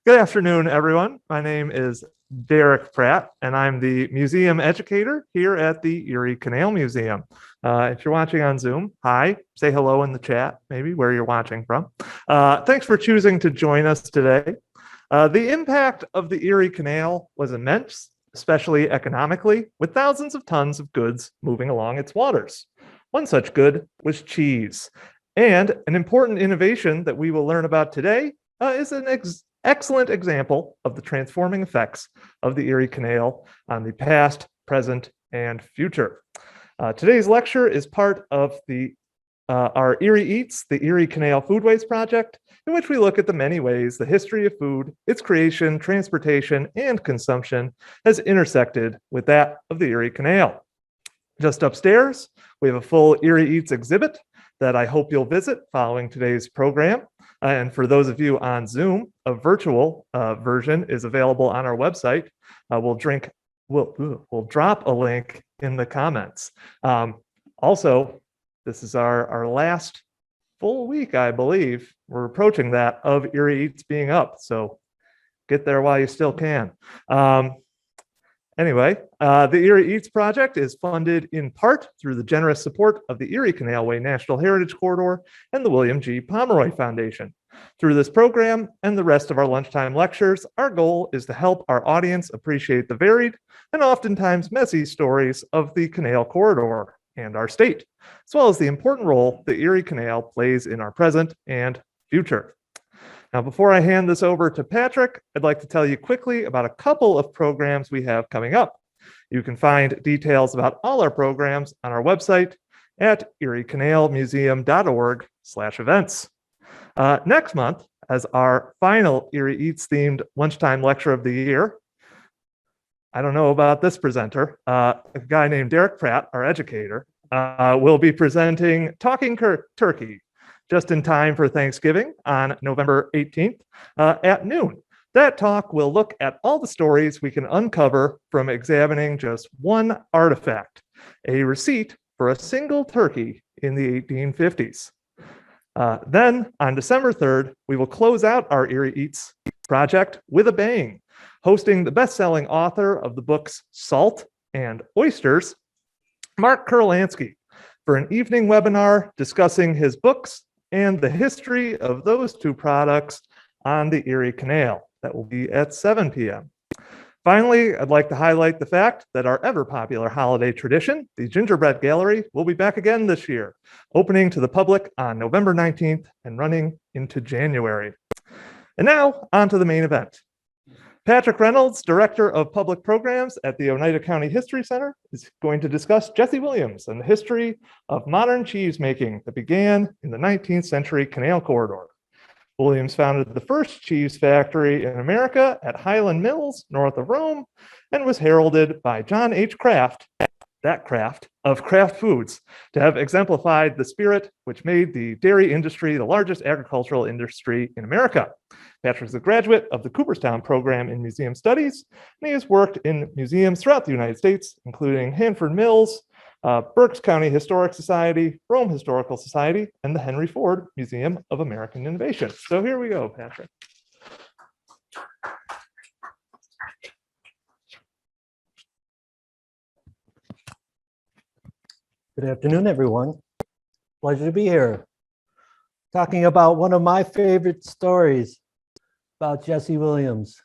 Good afternoon, everyone. My name is Derek Pratt, and I'm the museum educator here at the Erie Canal Museum. If you're watching on Zoom, hi, say hello in the chat, maybe where you're watching from. Thanks for choosing to join us today. The impact of the Erie Canal was immense, especially economically, with thousands of tons of goods moving along its waters. One such good was cheese. And an important innovation that we will learn about today is an excellent example of the transforming effects of the Erie Canal on the past, present, and future. Today's lecture is part of our Erie Eats, the Erie Canal Foodways Project, in which we look at the many ways the history of food, its creation, transportation, and consumption has intersected with that of the Erie Canal. Just upstairs, we have a full Erie Eats exhibit that I hope you'll visit following today's program. And for those of you on Zoom, a virtual version is available on our website. We'll drop a link in the comments. Also, this is our last full week, I believe. We're approaching that of Erie Eats being up, so get there while you still can. Anyway, the Erie Eats project is funded in part through the generous support of the Erie Canalway National Heritage Corridor and the William G. Pomeroy Foundation. Through this program and the rest of our lunchtime lectures, our goal is to help our audience appreciate the varied and oftentimes messy stories of the Canal Corridor and our state, as well as the important role the Erie Canal plays in our present and future. Now, before I hand this over to Patrick, I'd like to tell you quickly about a couple of programs we have coming up. You can find details about all our programs on our website at eriecanalmuseum.org/events. Next month, as our final Erie Eats themed lunchtime lecture of the year, I don't know about this presenter, a guy named Derek Pratt, our educator, will be presenting Talking Turkey, just in time for Thanksgiving on November 18th at noon. That talk will look at all the stories we can uncover from examining just one artifact, a receipt for a single turkey in the 1850s. Then on December 3rd, we will close out our Erie Eats project with a bang, hosting the best-selling author of the books Salt and Oysters, Mark Kurlansky, for an evening webinar discussing his books and the history of those two products on the Erie Canal. That will be at 7 p.m. Finally, I'd like to highlight the fact that our ever-popular holiday tradition, the Gingerbread Gallery, will be back again this year, opening to the public on November 19th and running into January. And now, on to the main event. Patrick Reynolds, Director of Public Programs at the Oneida County History Center, is going to discuss Jesse Williams and the history of modern cheese making that began in the 19th century Canal Corridor. Williams founded the first cheese factory in America at Highland Mills, north of Rome, and was heralded by John H. Kraft, that Kraft of Kraft Foods, to have exemplified the spirit which made the dairy industry the largest agricultural industry in America. Patrick is a graduate of the Cooperstown program in museum studies, and he has worked in museums throughout the United States, including Hanford Mills, Berks County Historic Society, Rome Historical Society, and the Henry Ford Museum of American Innovation. So here we go, Patrick. Good afternoon, everyone. Pleasure to be here. Talking about one of my favorite stories about Jesse Williams.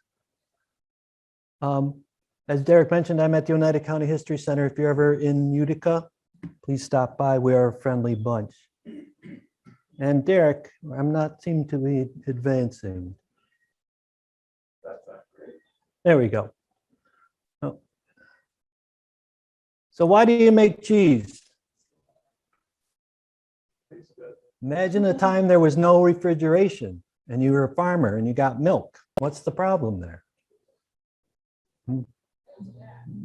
As Derek mentioned, I'm at the Oneida County History Center. If you're ever in Utica, please stop by. We are a friendly bunch. And Derek, I'm not seem to be advancing. That's not great. There we go. Oh. So why do you make cheese? Imagine a time there was no refrigeration and you were a farmer and you got milk. What's the problem there?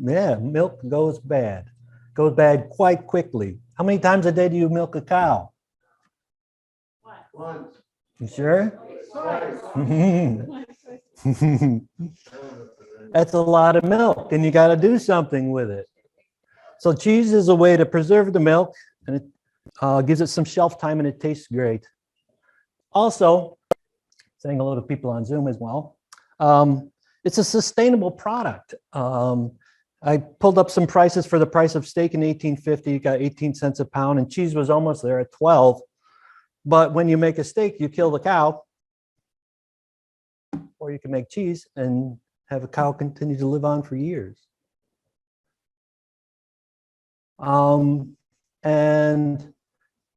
Yeah, milk goes bad. Goes bad quite quickly. How many times a day do you milk a cow? Once. You sure? That's a lot of milk and you got to do something with it. So cheese is a way to preserve the milk, and it gives it some shelf time and it tastes great. Also, saying hello to people on Zoom as well. It's a sustainable product. I pulled up some prices for the price of steak in 1850. You got 18 cents a pound, and cheese was almost there at 12. But when you make a steak, you kill the cow, or you can make cheese and have a cow continue to live on for years. And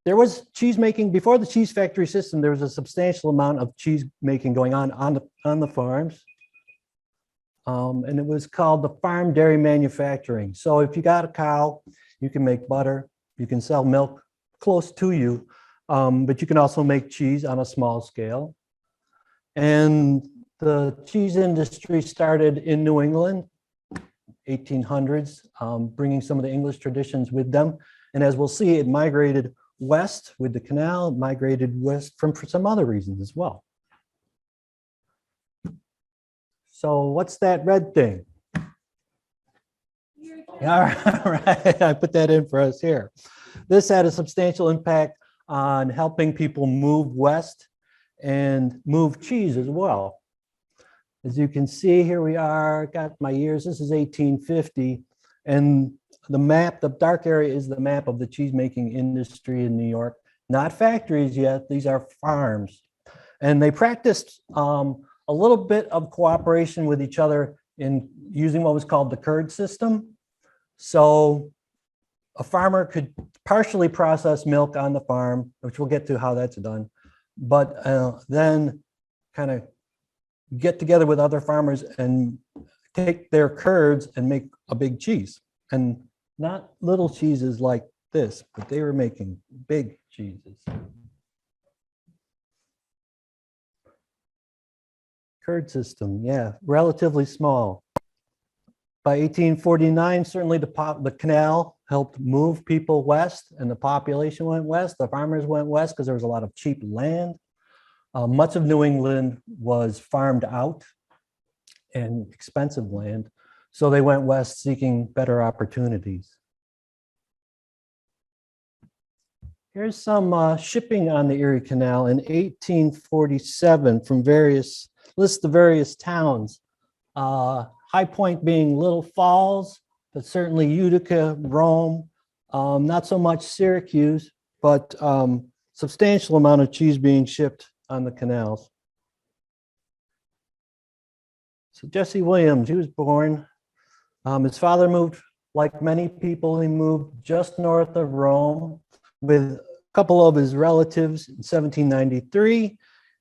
there was cheese making before the cheese factory system. There was a substantial amount of cheese making going on the farms. And it was called the farm dairy manufacturing. So if you got a cow, you can make butter, you can sell milk close to you, but you can also make cheese on a small scale. And the cheese industry started in New England, 1800s, bringing some of the English traditions with them. And as we'll see, it migrated west with the canal, migrated west for some other reasons as well. So what's that red thing? All right, I put that in for us here. This had a substantial impact on helping people move west and move cheese as well. As you can see, here we are, got my years, this is 1850. And the map, the dark area is the map of the cheese making industry in New York. Not factories yet, these are farms. And they practiced a little bit of cooperation with each other in using what was called the curd system. So a farmer could partially process milk on the farm, which we'll get to how that's done, but then kind of get together with other farmers and take their curds and make a big cheese. And not little cheeses like this, but they were making big cheeses. Curd system, yeah, relatively small. By 1849, certainly the canal helped move people west, and the population went west. The farmers went west because there was a lot of cheap land. Much of New England was farmed out and expensive land, so they went west seeking better opportunities. Here's some shipping on the Erie Canal in 1847 from various list of various towns. High Point being Little Falls, but certainly Utica, Rome, not so much Syracuse, but substantial amount of cheese being shipped on the canals. So Jesse Williams, he was born. His father moved, like many people, he moved just north of Rome with a couple of his relatives in 1793.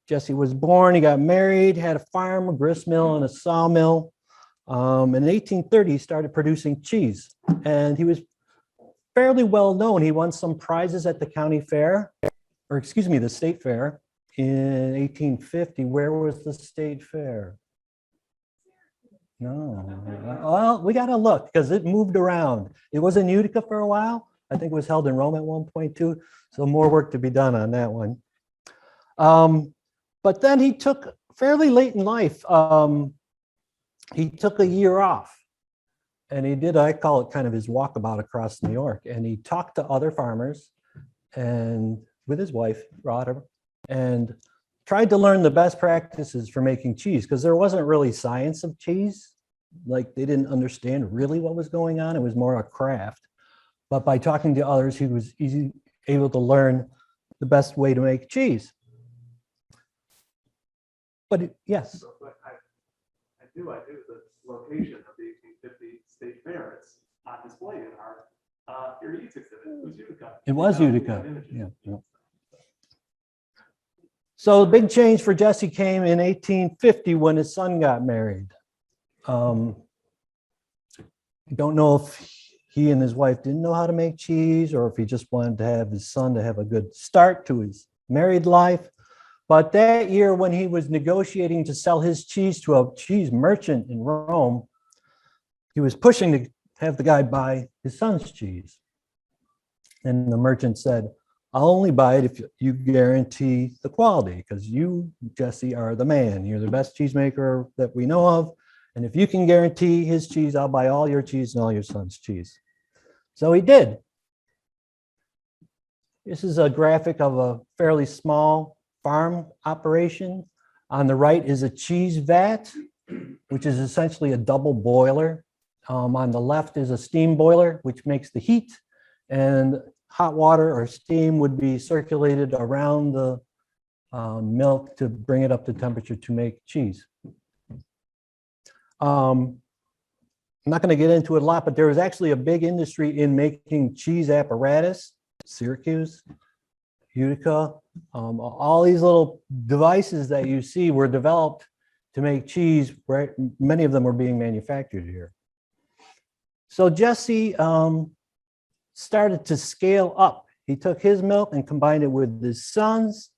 Jesse was born, he got married, had a farm, a grist mill, and a sawmill. In 1830, he started producing cheese, and he was fairly well known. He won some prizes at the county fair, or excuse me, the state fair in 1850. Where was the state fair? No, well, we got to look because it moved around. It was in Utica for a while. I think it was held in Rome at one point too. So more work to be done on that one. But then he took fairly late in life. He took a year off, and he did, I call it kind of his walkabout across New York. And he talked to other farmers and with his wife, Rhoda, and tried to learn the best practices for making cheese, because there wasn't really science of cheese. Like, they didn't understand really what was going on. It was more a craft. But by talking to others, he was able to learn the best way to make cheese. But yes. I do. The location of the 1850 State Fair. It's on display in our Erie Eats exhibit. It was Utica. It was Utica. Yeah. So the big change for Jesse came in 1850 when his son got married. I don't know if he and his wife didn't know how to make cheese, or if he just wanted to have his son to have a good start to his married life. But that year, when he was negotiating to sell his cheese to a cheese merchant in Rome, he was pushing to have the guy buy his son's cheese. And the merchant said, "I'll only buy it if you guarantee the quality, because you, Jesse, are the man. You're the best cheesemaker that we know of. And if you can guarantee his cheese, I'll buy all your cheese and all your son's cheese." So he did. This is a graphic of a fairly small farm operation. On the right is a cheese vat. which is essentially a double boiler. On the left is a steam boiler, which makes the heat, and hot water or steam would be circulated around the milk to bring it up to temperature to make cheese. I'm not going to get into it a lot, but there was actually a big industry in making cheese apparatus. Syracuse, Utica, all these little devices that you see were developed to make cheese, right? Many of them were being manufactured here. So Jesse started to scale up. He took his milk and combined it with his son's,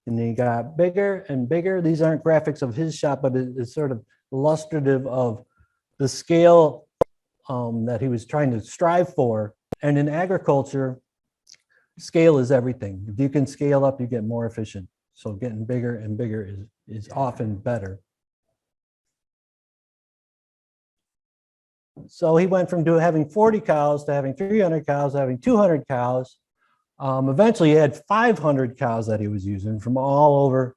and they got bigger and bigger. These aren't graphics of his shop, but it's sort of illustrative of the scale that he was trying to strive for. And in agriculture, scale is everything. If you can scale up, you get more efficient. So getting bigger and bigger is often better. So he went from having 40 cows to having 300 cows, to having 200 cows. Eventually, he had 500 cows that he was using from all over,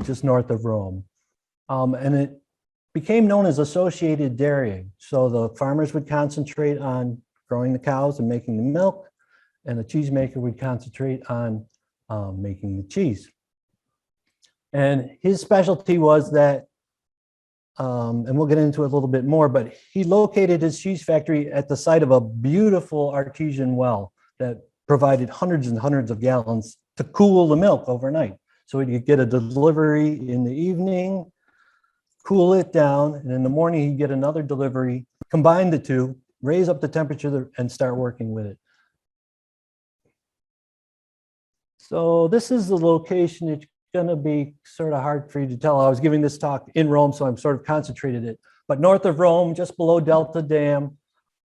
just north of Rome. And it became known as associated dairying. So the farmers would concentrate on growing the cows and making the milk, and the cheesemaker would concentrate on making the cheese. And his specialty was that, and we'll get into it a little bit more, but he located his cheese factory at the site of a beautiful artesian well that provided hundreds and hundreds of gallons to cool the milk overnight. So he could get a delivery in the evening, cool it down, and in the morning he'd get another delivery, combine the two, raise up the temperature and start working with it. So this is the location. It's going to be sort of hard for you to tell. I was giving this talk in Rome, so I'm sort of concentrated it. But north of Rome, just below Delta Dam,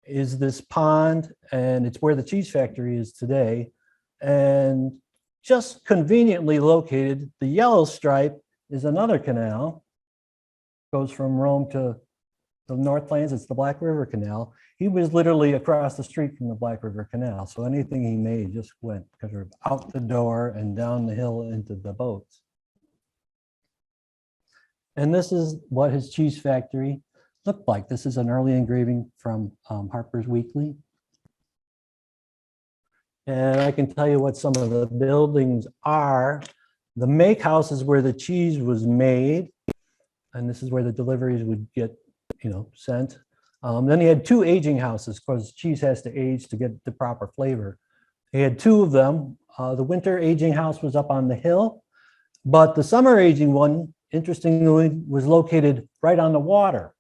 is this pond, and it's where the cheese factory is today. And just conveniently located, the yellow stripe is another canal. Goes from Rome to the Northlands. It's the Black River Canal. He was literally across the street from the Black River Canal. So anything he made just went kind of out the door and down the hill into the boats. And this is what his cheese factory looked like. This is an early engraving from Harper's Weekly. And I can tell you what some of the buildings are. The make house is where the cheese was made. And this is where the deliveries would get, sent. Then he had two aging houses because cheese has to age to get the proper flavor. He had two of them. The winter aging house was up on the hill, but the summer aging one, interestingly, was located right on the water.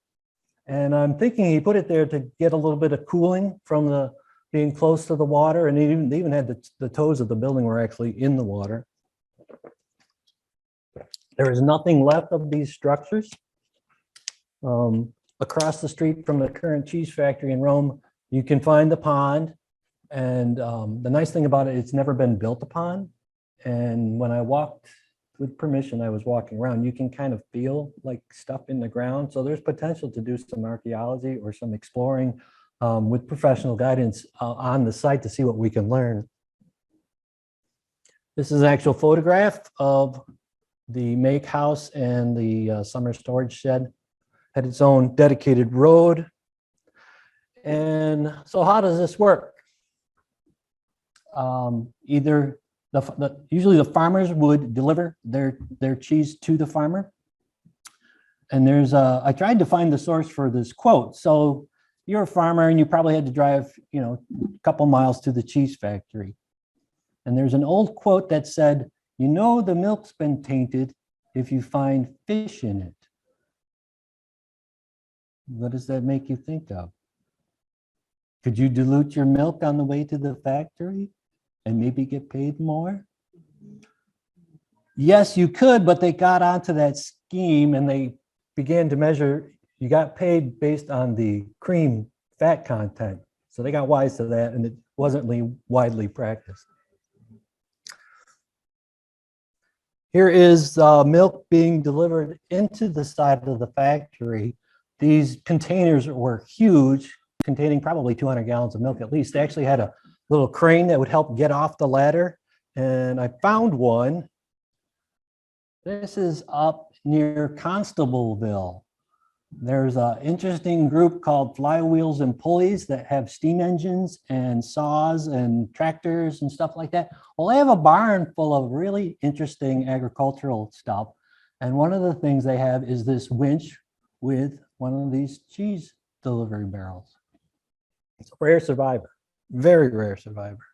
And I'm thinking he put it there to get a little bit of cooling from being close to the water. And they even had the toes of the building were actually in the water. There is nothing left of these structures. Across the street from the current cheese factory in Rome, you can find the pond. And the nice thing about it, it's never been built upon. And when I walked, with permission, I was walking around, you can kind of feel like stuff in the ground. So there's potential to do some archaeology or some exploring with professional guidance on the site to see what we can learn. This is an actual photograph of the make house and the summer storage shed. Had its own dedicated road. And so how does this work? Either usually the farmers would deliver their cheese to the farmer. And I tried to find the source for this quote. So you're a farmer and you probably had to drive, a couple miles to the cheese factory. And there's an old quote that said, the milk's been tainted if you find fish in it. What does that make you think of? Could you dilute your milk on the way to the factory and maybe get paid more? Yes, you could, but they got onto that scheme and they began to measure, you got paid based on the cream fat content. So they got wise to that and it wasn't widely practiced. Here is milk being delivered into the side of the factory. These containers were huge, containing probably 200 gallons of milk at least. They actually had a little crane that would help get off the ladder. And I found one. This is up near Constableville. There's an interesting group called Flywheels and Pulleys that have steam engines and saws and tractors and stuff like that. Well, they have a barn full of really interesting agricultural stuff. And one of the things they have is this winch with one of these cheese delivery barrels. It's a rare survivor, very rare survivor.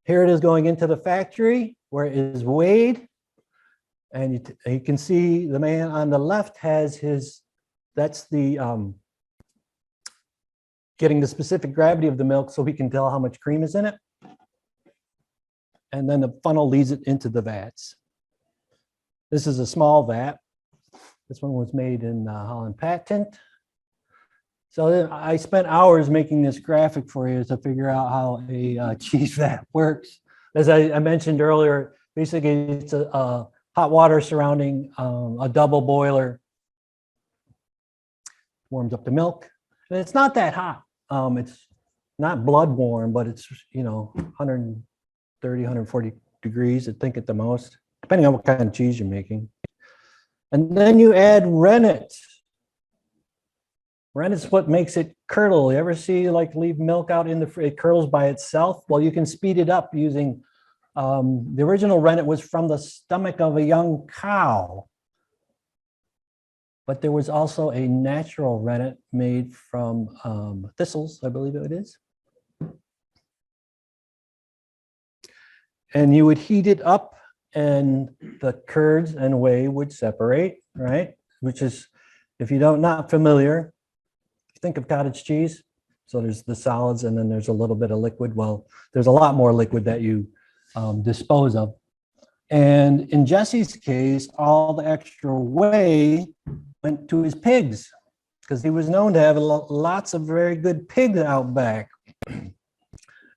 Here it is going into the factory where it is weighed. And you can see the man on the left has his, that's the getting the specific gravity of the milk so we can tell how much cream is in it. And then the funnel leads it into the vats. This is a small vat. This one was made in Holland Patent. So I spent hours making this graphic for you to figure out how a cheese vat works. As I mentioned earlier, basically it's a hot water surrounding a double boiler. Warms up the milk. And it's not that hot. It's not blood warm, but it's, 130, 140 degrees, I think at the most, depending on what kind of cheese you're making. And then you add rennet. Rennet's what makes it curdle. You ever see like leave milk out in the fridge, it curdles by itself? Well, you can speed it up using, the original rennet was from the stomach of a young cow. But there was also a natural rennet made from thistles, I believe it is. And you would heat it up and the curds and whey would separate, right? Which is, if you don't, not familiar, think of cottage cheese. So there's the solids and then there's a little bit of liquid. Well, there's a lot more liquid that you dispose of. And in Jesse's case, all the extra whey went to his pigs because he was known to have lots of very good pigs out back.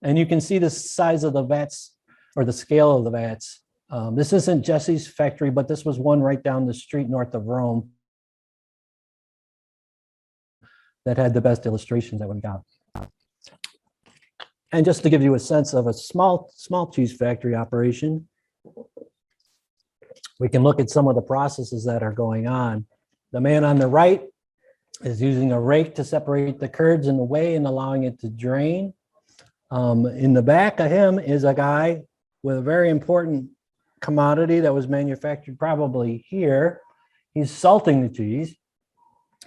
And you can see the size of the vats or the scale of the vats. This isn't Jesse's factory, but this was one right down the street north of Rome that had the best illustrations that we got. And just to give you a sense of a small cheese factory operation, we can look at some of the processes that are going on. The man on the right is using a rake to separate the curds and the whey and allowing it to drain. In the back of him is a guy with a very important commodity that was manufactured probably here. He's salting the cheese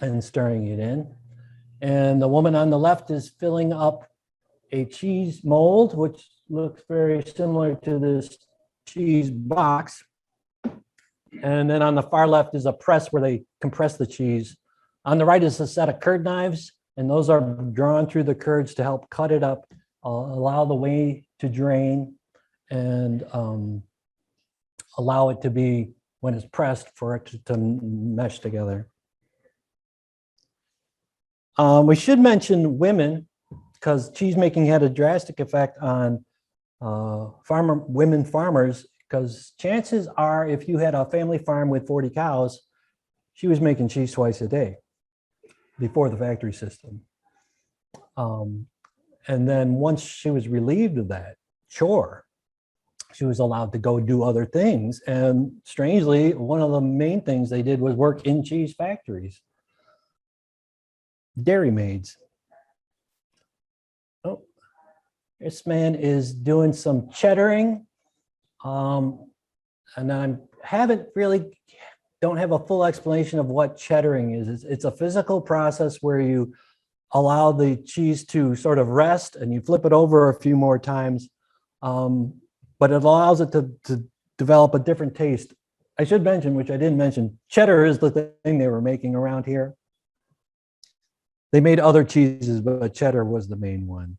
and stirring it in. And the woman on the left is filling up a cheese mold, which looks very similar to this cheese box. And then on the far left is a press where they compress the cheese. On the right is a set of curd knives, and those are drawn through the curds to help cut it up, allow the whey to drain, and allow it to be, when it's pressed, for it to mesh together. We should mention women, because cheese making had a drastic effect on women farmers, because chances are if you had a family farm with 40 cows, she was making cheese twice a day before the factory system. And then once she was relieved of that chore, she was allowed to go do other things. And strangely, one of the main things they did was work in cheese factories. Dairy maids. Oh, this man is doing some cheddaring. And I don't have a full explanation of what cheddaring is. It's a physical process where you allow the cheese to sort of rest and you flip it over a few more times. But it allows it to develop a different taste. I should mention, which I didn't mention, cheddar is the thing they were making around here. They made other cheeses, but cheddar was the main one.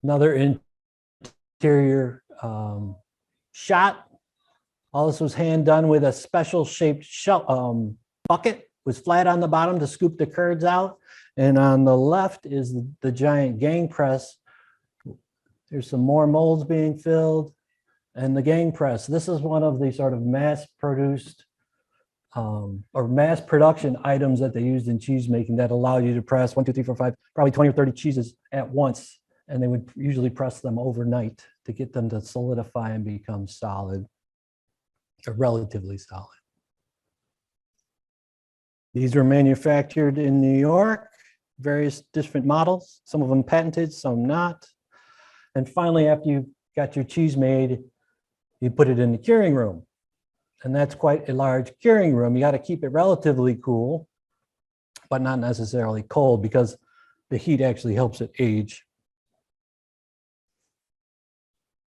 Another interior shot. All this was hand done with a special shaped bucket. It was flat on the bottom to scoop the curds out. And on the left is the giant gang press. There's some more molds being filled. And the gang press. This is one of the sort of mass-produced or mass production items that they used in cheese making that allowed you to press 1, 2, 3, 4, 5, probably 20 or 30 cheeses at once. And they would usually press them overnight to get them to solidify and become solid, or relatively solid. These were manufactured in New York, various different models, some of them patented, some not. And finally, after you got your cheese made, you put it in the curing room. And that's quite a large curing room. You got to keep it relatively cool, but not necessarily cold, because the heat actually helps it age.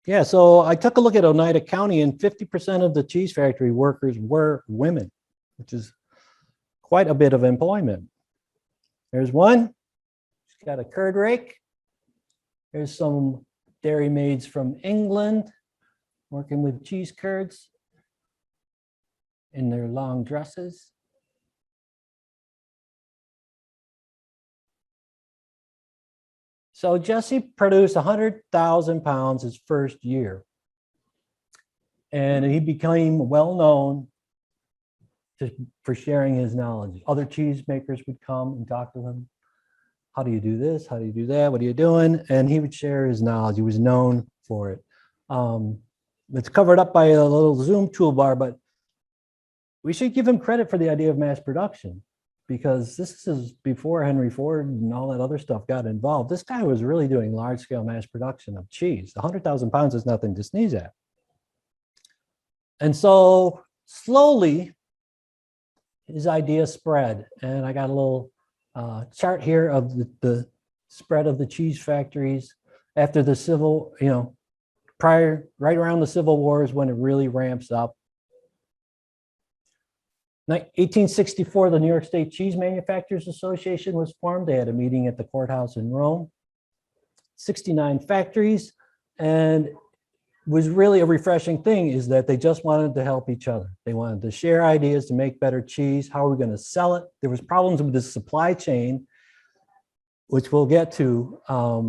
Yeah, so I took a look at Oneida County, and 50% of the cheese factory workers were women, which is quite a bit of employment. There's one, she's got a curd rake. There's some dairy maids from England working with cheese curds in their long dresses. So Jesse produced 100,000 pounds his first year. And he became well known for sharing his knowledge. Other cheesemakers would come and talk to him. How do you do this? How do you do that? What are you doing? And he would share his knowledge. He was known for it. It's covered up by a little Zoom toolbar, but we should give him credit for the idea of mass production, because this is before Henry Ford and all that other stuff got involved. This guy was really doing large scale mass production of cheese. 100,000 pounds is nothing to sneeze at. And so slowly his idea spread. And I got a little chart here of the spread of the cheese factories after the civil, right around the Civil War is when it really ramps up. 1864, the New York State Cheese Manufacturers Association was formed. They had a meeting at the courthouse in Rome. 69 factories, and was really a refreshing thing is that they just wanted to help each other. They wanted to share ideas to make better cheese. How are we going to sell it? There was problems with the supply chain, which we'll get to. How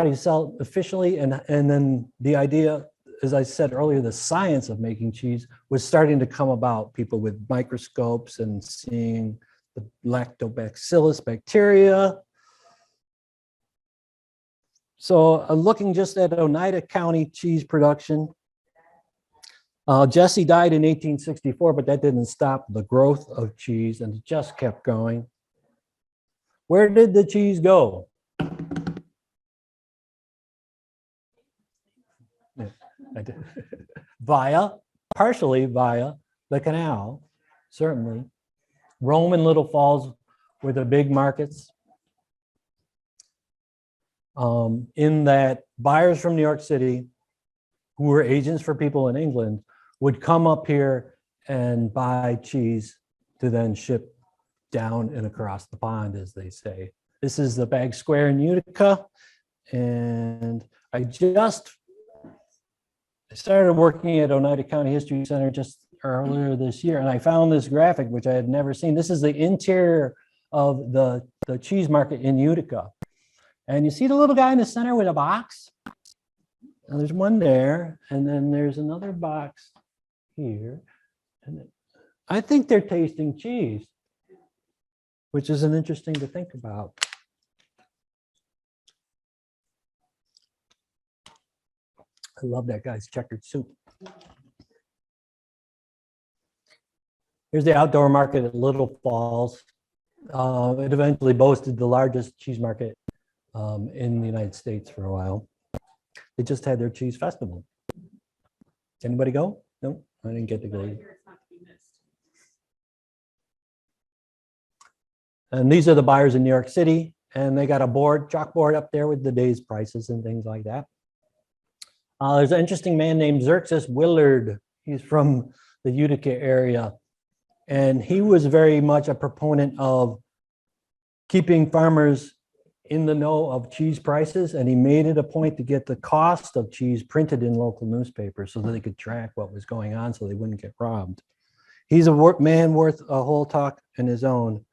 do you sell it efficiently? And then the idea, as I said earlier, the science of making cheese was starting to come about. People with microscopes and seeing the lactobacillus bacteria. So looking just at Oneida County cheese production, Jesse died in 1864, but that didn't stop the growth of cheese, and it just kept going. Where did the cheese go? Partially via the canal, certainly. Rome and Little Falls were the big markets. In that buyers from New York City, who were agents for people in England, would come up here and buy cheese to then ship down and across the pond, as they say. This is the Bag Square in Utica. And I started working at Oneida County History Center just earlier this year, and I found this graphic, which I had never seen. This is the interior of the cheese market in Utica. And you see the little guy in the center with a box? And there's one there, and then there's another box here. And I think they're tasting cheese, which is an interesting to think about. I love that guy's checkered suit. Here's the outdoor market at Little Falls. It eventually boasted the largest cheese market in the United States for a while. They just had their cheese festival. Anybody go? No, I didn't get to go. And these are the buyers in New York City, and they got a chalkboard up there with the day's prices and things like that. There's an interesting man named Xerxes Willard. He's from the Utica area, and he was very much a proponent of keeping farmers in the know of cheese prices, and he made it a point to get the cost of cheese printed in local newspapers so that they could track what was going on so they wouldn't get robbed. He's a man worth a whole talk in his own.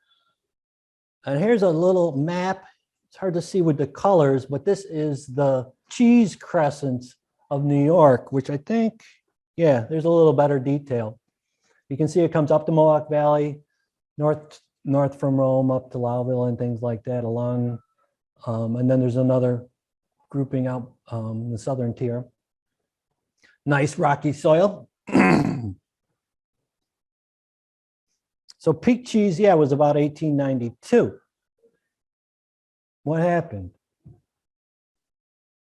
And here's a little map. It's hard to see with the colors, but this is the cheese crescents of New York, which I think, yeah, there's a little better detail. You can see it comes up the Mohawk Valley, north from Rome up to Lowville and things like that along. And then there's another grouping out the southern tier. Nice rocky soil. So peak cheese, yeah, was about 1892. What happened?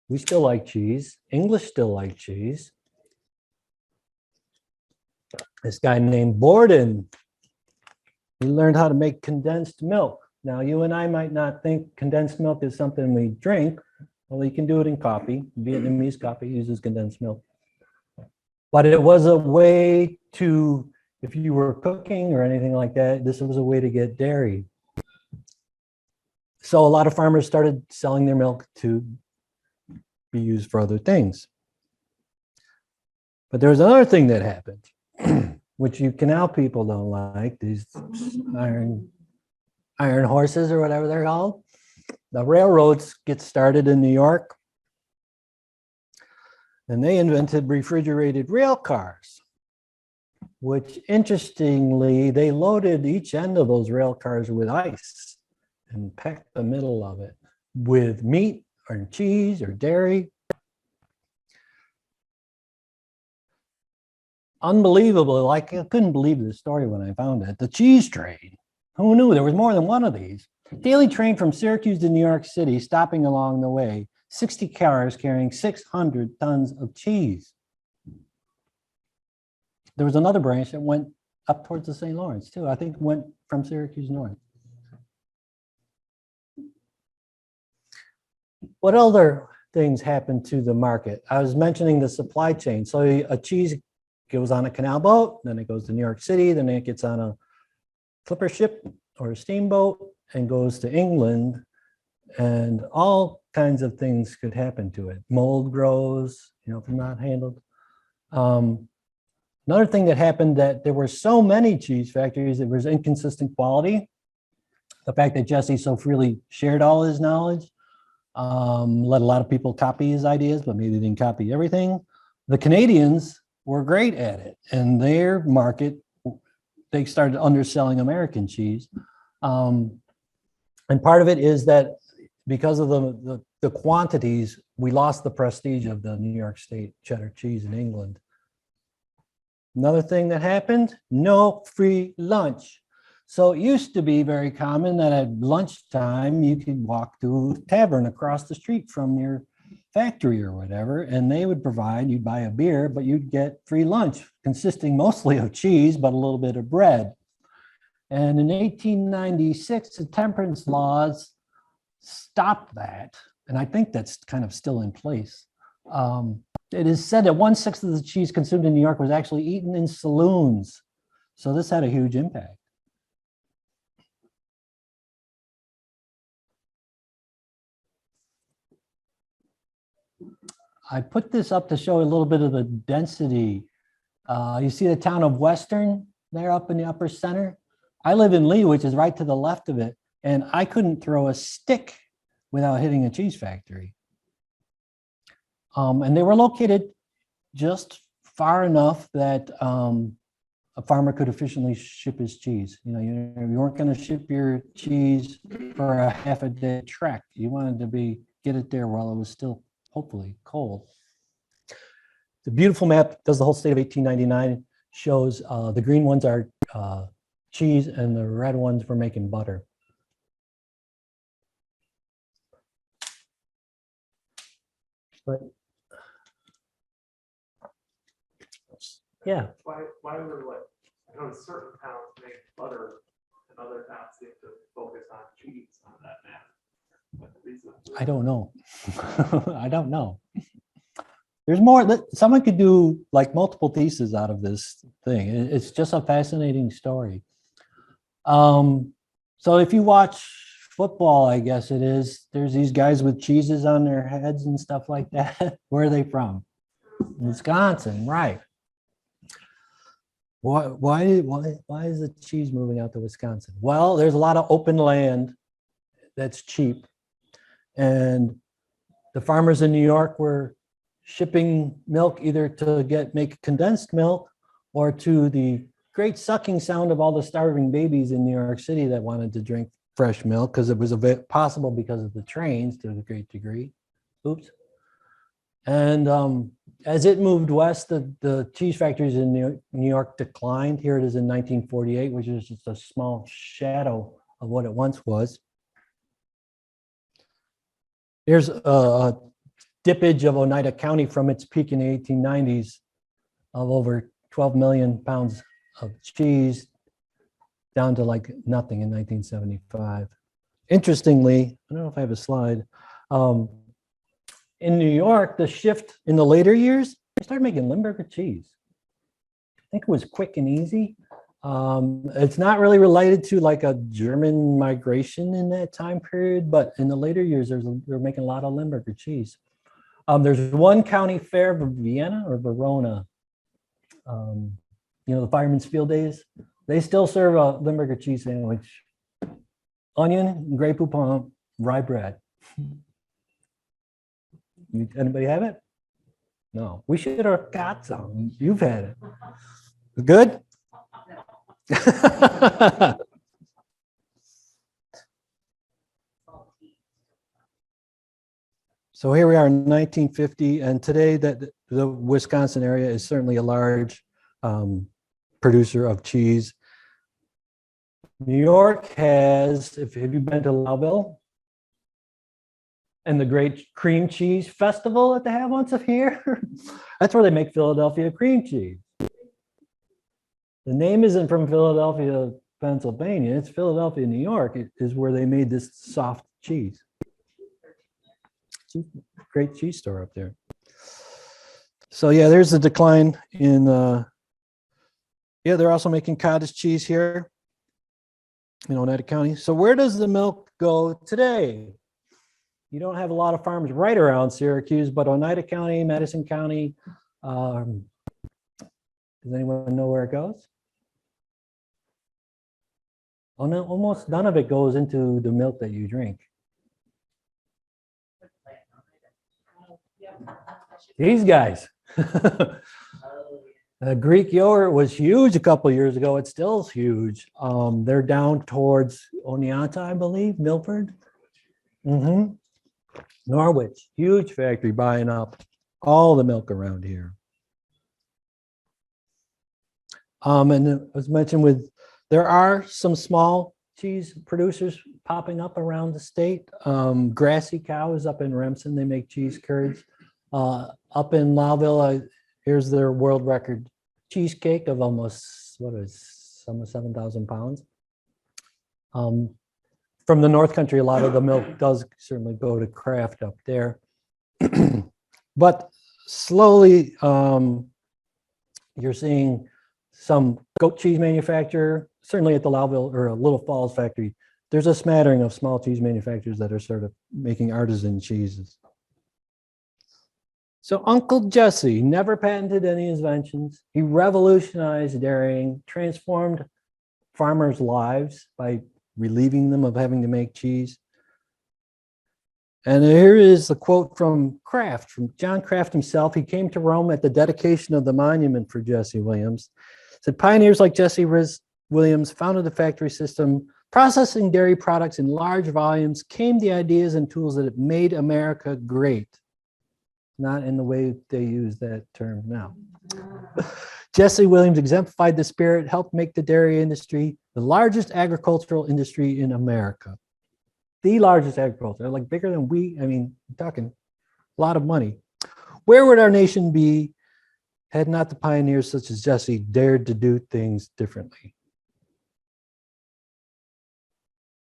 We still like cheese. English still like cheese. This guy named Borden, he learned how to make condensed milk. Now, you and I might not think condensed milk is something we drink. Well, you can do it in coffee. Vietnamese coffee uses condensed milk. But it was a way to, if you were cooking or anything like that, this was a way to get dairy. So a lot of farmers started selling their milk to be used for other things. But there's another thing that happened, which you canal people don't like, these iron horses or whatever they're called. The railroads get started in New York, and they invented refrigerated rail cars, which interestingly, they loaded each end of those rail cars with ice and packed the middle of it with meat or cheese or dairy. Unbelievable. Like, I couldn't believe this story when I found it. The cheese train. Who knew there was more than one of these? Daily train from Syracuse to New York City, stopping along the way. 60 cars carrying 600 tons of cheese. There was another branch that went up towards the St. Lawrence too. I think went from Syracuse north. What other things happened to the market? I was mentioning the supply chain. So a cheese goes on a canal boat, then it goes to New York City, then it gets on a clipper ship or a steamboat and goes to England, and all kinds of things could happen to it. Mold grows, if not handled. Another thing that happened, that there were so many cheese factories, there was inconsistent quality. The fact that Jesse so freely shared all his knowledge let a lot of people copy his ideas, but maybe they didn't copy everything. The Canadians were great at it, and their market, they started underselling American cheese. And part of it is that because of the quantities, we lost the prestige of the New York State cheddar cheese in England. Another thing that happened, no free lunch. So it used to be very common that at lunchtime, you could walk to a tavern across the street from your factory or whatever, and they would provide, you'd buy a beer, but you'd get free lunch consisting mostly of cheese, but a little bit of bread. And in 1896, the temperance laws stopped that. And I think that's kind of still in place. It is said that 1/6 of the cheese consumed in New York was actually eaten in saloons. So this had a huge impact. I put this up to show a little bit of the density. You see the town of Western there up in the upper center? I live in Lee, which is right to the left of it, and I couldn't throw a stick without hitting a cheese factory. And they were located just far enough that a farmer could efficiently ship his cheese. You weren't going to ship your cheese for a half a day trek. You wanted to get it there while it was still hopefully cold. The beautiful map does the whole state of 1899, shows the green ones are cheese and the red ones for making butter. But yeah. Why were certain towns make butter and other towns seem to focus on cheese on that map? I don't know. I don't know. There's more that someone could do, like multiple theses out of this thing. It's just a fascinating story. So if you watch football, I guess it is, there's these guys with cheeses on their heads and stuff like that. Where are they from? Wisconsin, right. Why is the cheese moving out to Wisconsin? Well, there's a lot of open land that's cheap. And the farmers in New York were shipping milk either to make condensed milk or to the great sucking sound of all the starving babies in New York City that wanted to drink fresh milk because it was possible because of the trains to a great degree. Oops. And as it moved west, the cheese factories in New York declined. Here it is in 1948, which is just a small shadow of what it once was. Here's a dippage of Oneida County from its peak in the 1890s of over 12 million pounds of cheese down to like nothing in 1975. Interestingly, I don't know if I have a slide. In New York, the shift in the later years, they started making Limburger cheese. I think it was quick and easy. It's not really related to like a German migration in that time period, but in the later years, they're making a lot of Limburger cheese. There's one county fair, Vienna or Verona. The Fireman's Field Days. They still serve a Limburger cheese sandwich. Onion, Grey Poupon, rye bread. Anybody have it? No. We should have got some. You've had it. Good? So here we are in 1950, and today that the Wisconsin area is certainly a large producer of cheese. New York has, have you been to Lowville? And the great cream cheese festival that they have once a year? That's where they make Philadelphia cream cheese. The name isn't from Philadelphia, Pennsylvania. It's Philadelphia, New York. It is where they made this soft cheese. Great cheese store up there. So yeah, there's the decline in, they're also making cottage cheese here in Oneida County. So where does the milk go today? You don't have a lot of farms right around Syracuse, but Oneida County, Madison County, does anyone know where it goes? Oh no, almost none of it goes into the milk that you drink. These guys. Greek yogurt was huge a couple of years ago. It's still huge. They're down towards Oneonta, I believe, Milford. Norwich, huge factory buying up all the milk around here. And as mentioned, there are some small cheese producers popping up around the state. Grassy Cow is up in Remsen. They make cheese curds. Up in Lowville, here's their world record cheesecake of almost 7,000 pounds. From the North Country, a lot of the milk does certainly go to Kraft up there. But slowly, you're seeing some goat cheese manufacturer, certainly at the Lowville or Little Falls factory. There's a smattering of small cheese manufacturers that are sort of making artisan cheeses. So Uncle Jesse never patented any inventions. He revolutionized dairying, transformed farmers' lives by relieving them of having to make cheese. And here is a quote from Kraft, from John Kraft himself. He came to Rome at the dedication of the monument for Jesse Williams. Said pioneers like Jesse Williams founded the factory system, processing dairy products in large volumes, came the ideas and tools that have made America great. Not in the way they use that term now. Jesse Williams exemplified the spirit, helped make the dairy industry the largest agricultural industry in America. The largest agriculture, like bigger than I'm talking a lot of money. Where would our nation be had not the pioneers such as Jesse dared to do things differently?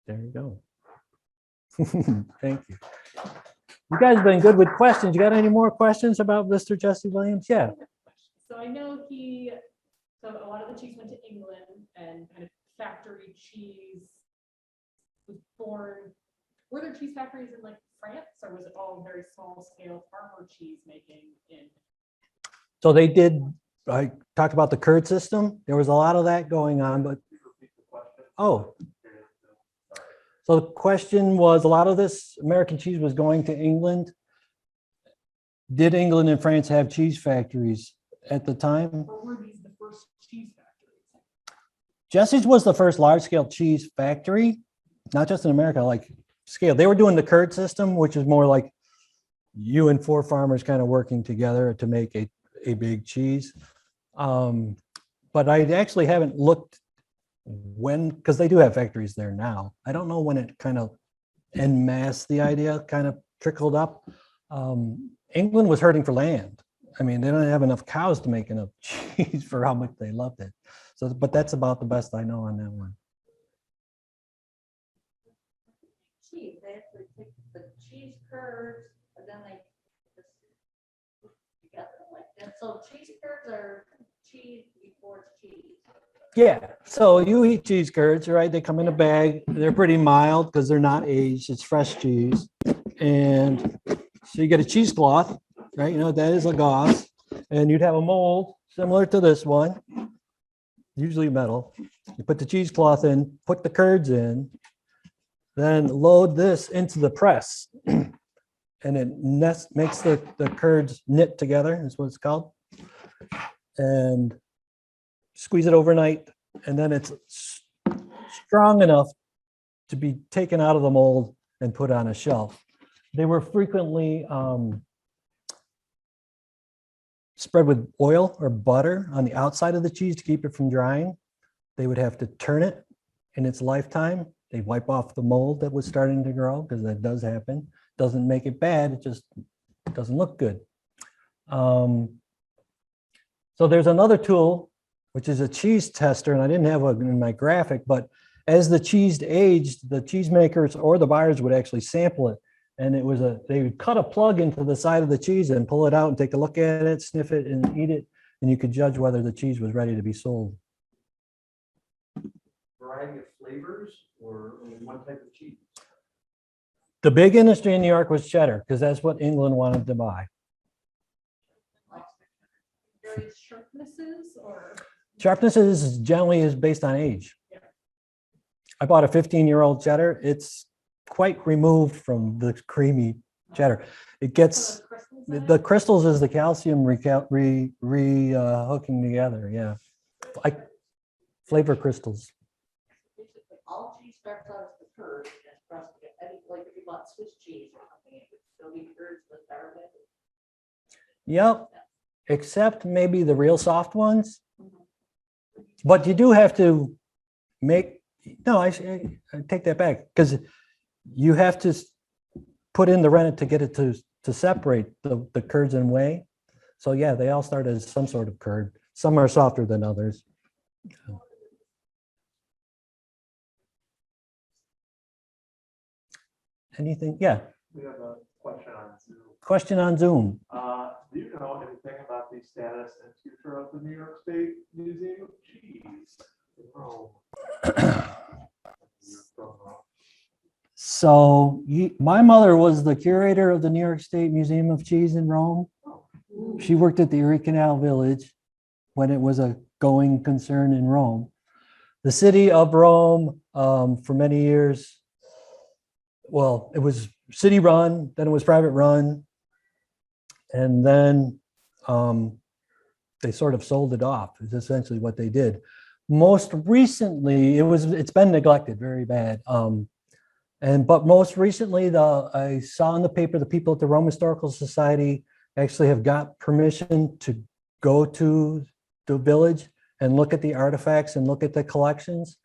There you go. Thank you. You guys have been good with questions. You got any more questions about Mr. Jesse Williams? Yeah. So I know so a lot of the cheese went to England and kind of factory cheese was born. Were there cheese factories in like France, or was it all very small scale farmer cheese making in? So they did, I talked about the curd system. There was a lot of that going on, but, oh. So the question was, a lot of this American cheese was going to England. Did England and France have cheese factories at the time? Or were these the first cheese factories? Jesse's was the first large-scale cheese factory, not just in America, like scale. They were doing the curd system, which is more like you and 4 farmers kind of working together to make a big cheese. But I actually haven't looked when, because they do have factories there now. I don't know when it kind of en masse, the idea kind of trickled up. England was hurting for land. I mean, they don't have enough cows to make enough cheese for how much they loved it. So, but that's about the best I know on that one. Cheese, they actually take the cheese curds and then they just put it together like that. So cheese curds are cheese before it's cheese. Yeah, so you eat cheese curds, right? They come in a bag. They're pretty mild because they're not aged. It's fresh cheese. And so you get a cheesecloth, right? You know what that is, a gauze. And you'd have a mold similar to this one, usually metal. You put the cheesecloth in, put the curds in, then load this into the press. And it makes the curds knit together, is what it's called. And squeeze it overnight, and then it's strong enough to be taken out of the mold and put on a shelf. They were frequently spread with oil or butter on the outside of the cheese to keep it from drying. They would have to turn it in its lifetime. They wipe off the mold that was starting to grow, because that does happen. Doesn't make it bad, it just doesn't look good. So there's another tool, which is a cheese tester, and I didn't have one in my graphic, but as the cheese aged, the cheesemakers or the buyers would actually sample it. And it was they would cut a plug into the side of the cheese and pull it out and take a look at it, sniff it and eat it. And you could judge whether the cheese was ready to be sold. Variety of flavors or only one type of cheese? The big industry in New York was cheddar, because that's what England wanted to buy. Various sharpnesses or? Sharpness is generally based on age. Yeah. I bought a 15-year-old cheddar. It's quite removed from the creamy cheddar. It gets, the crystals is the calcium hooking together. Yeah. Flavor crystals. Basically, all cheese starts out as the curd, and it's pressed to get any, like if you bought Swiss cheese or something, it would still be curds to start with. Yep. Except maybe the real soft ones. But you do have to make, no, I take that back, because you have to put in the rennet to get it to separate the curds and whey. So yeah, they all start as some sort of curd. Some are softer than others. Anything? Yeah. We have a question on Zoom. Question on Zoom. Do you know anything about the status and future of the New York State Museum of Cheese in Rome? So my mother was the curator of the New York State Museum of Cheese in Rome. She worked at the Erie Canal Village when it was a going concern in Rome. The city of Rome, for many years, well, it was city run, then it was private run, and then they sort of sold it off. Is essentially what they did. Most recently, it's been neglected very bad. But most recently, I saw in the paper the people at the Rome Historical Society actually have got permission to go to the village and look at the artifacts and look at the collections.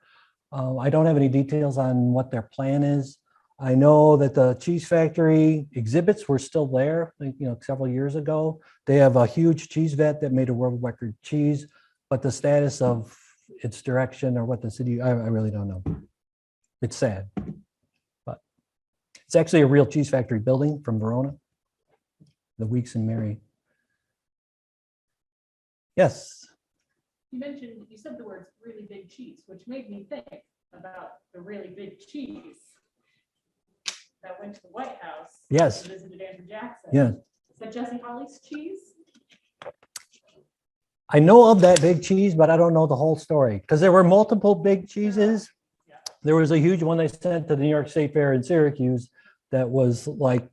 I don't have any details on what their plan is. I know that the cheese factory exhibits were still there, several years ago. They have a huge cheese vat that made a world record cheese, but the status of its direction or what the city, I really don't know. It's sad, but it's actually a real cheese factory building from Verona, the Weeks and Mary. Yes. You said the words really big cheese, which made me think about the really big cheese that went to the White House. Yes. And visited Andrew Jackson. Yeah. Is that Jesse Holly's cheese? I know of that big cheese, but I don't know the whole story, because there were multiple big cheeses. Yeah. There was a huge one they sent to the New York State Fair in Syracuse that was like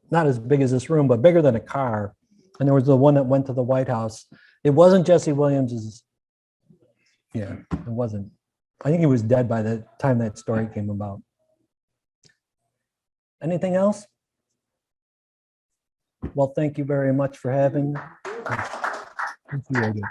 not as big as this room, but bigger than a car. And there was the one that went to the White House. It wasn't Jesse Williams's. Yeah, it wasn't. I think he was dead by the time that story came about. Anything else? Well, thank you very much for having. Thank you, Olga.